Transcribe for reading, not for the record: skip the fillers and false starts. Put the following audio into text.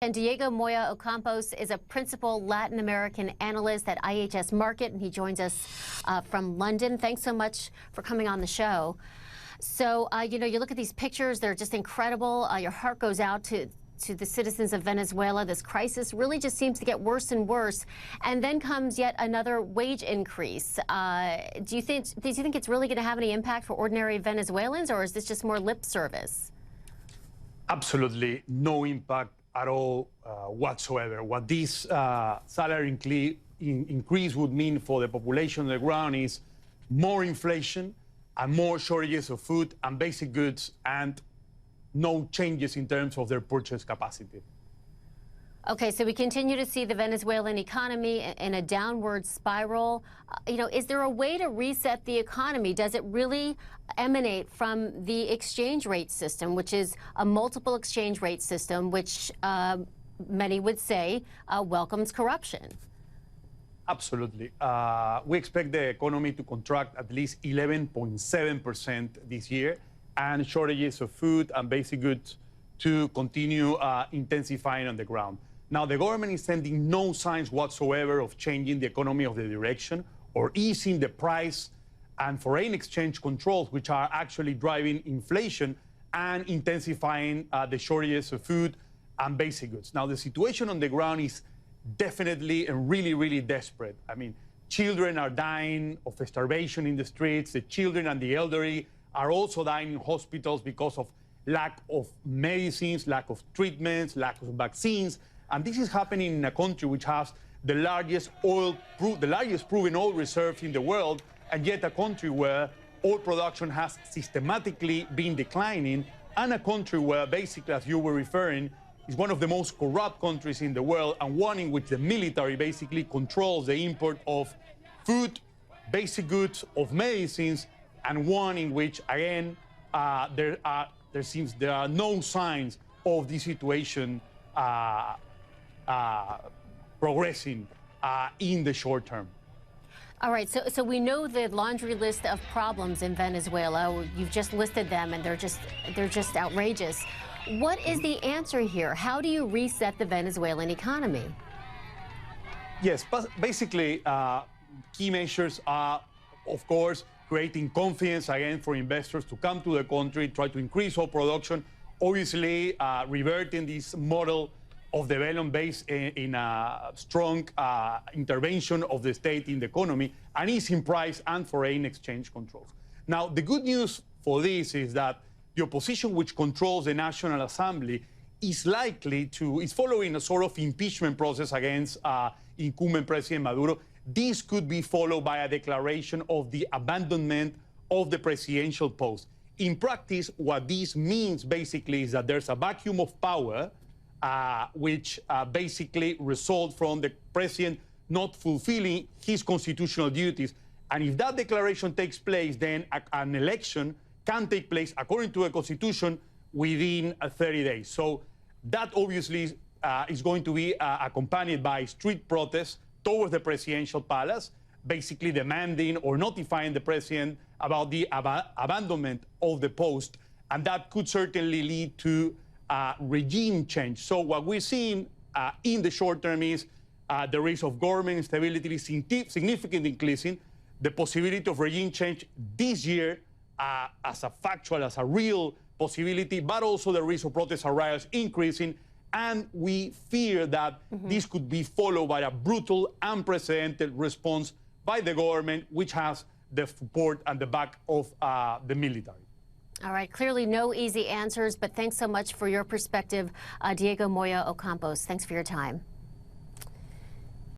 And Diego Moya-Ocampos is a principal Latin American analyst at IHS Markit, and he joins us from London. Thanks so much for coming on the show. So, you look at these pictures, they're just incredible. Your heart goes out to the citizens of Venezuela. This crisis really just seems to get worse and worse. And then comes yet another wage increase. Do you think it's really going to have any impact for ordinary Venezuelans, or is this just more lip service? Absolutely no impact at all whatsoever. What this salary increase would mean for the population on the ground is more inflation and more shortages of food and basic goods, and no changes in terms of their purchase capacity. Okay, so we continue to see the Venezuelan economy in a downward spiral. Is there a way to reset the economy? Does it really emanate from the exchange rate system, which is a multiple exchange rate system, which many would say welcomes corruption? Absolutely. We expect the economy to contract at least 11.7% this year, and shortages of food and basic goods to continue intensifying on the ground. Now, the government is sending no signs whatsoever of changing the economy of the direction or easing the price and foreign exchange controls, which are actually driving inflation and intensifying the shortages of food and basic goods. Now, the situation on the ground is definitely and really, really desperate. I mean, children are dying of starvation in the streets. The children and the elderly are also dying in hospitals because of lack of medicines, lack of treatments, lack of vaccines. And this is happening in a country which has the largest proven oil reserves in the world, and yet a country where oil production has systematically been declining, and a country where, basically, as you were referring, is one of the most corrupt countries in the world, and one in which the military basically controls the import of food, basic goods, of medicines, and one in which, again, there are no signs of the situation progressing in the short term. All right, so we know the laundry list of problems in Venezuela. You've just listed them, and they're just outrageous. What is the answer here? How do you reset the Venezuelan economy? Yes, but basically, key measures are, of course, creating confidence again for investors to come to the country, try to increase oil production, obviously reverting this model of development based in a strong intervention of the state in the economy, and easing price and foreign exchange controls. Now, the good news for this is that the opposition, which controls the National Assembly, is following a sort of impeachment process against incumbent President Maduro. This could be followed by a declaration of the abandonment of the presidential post. In practice, what this means basically is that there's a vacuum of power, which basically results from the president not fulfilling his constitutional duties. And if that declaration takes place, then an election can take place, according to the Constitution, within 30 days. So that obviously is going to be accompanied by street protests towards the presidential palace, basically demanding or notifying the president about the abandonment of the post, and that could certainly lead to regime change. So what we're seeing in the short term is the risk of government instability is significantly increasing, the possibility of regime change this year as a real possibility, but also the risk of protests and riots increasing. And we fear that this could be followed by a brutal, unprecedented response by the government, which has the support and the back of the military. All right, clearly no easy answers, but thanks so much for your perspective, Diego Moya-Ocampos. Thanks for your time.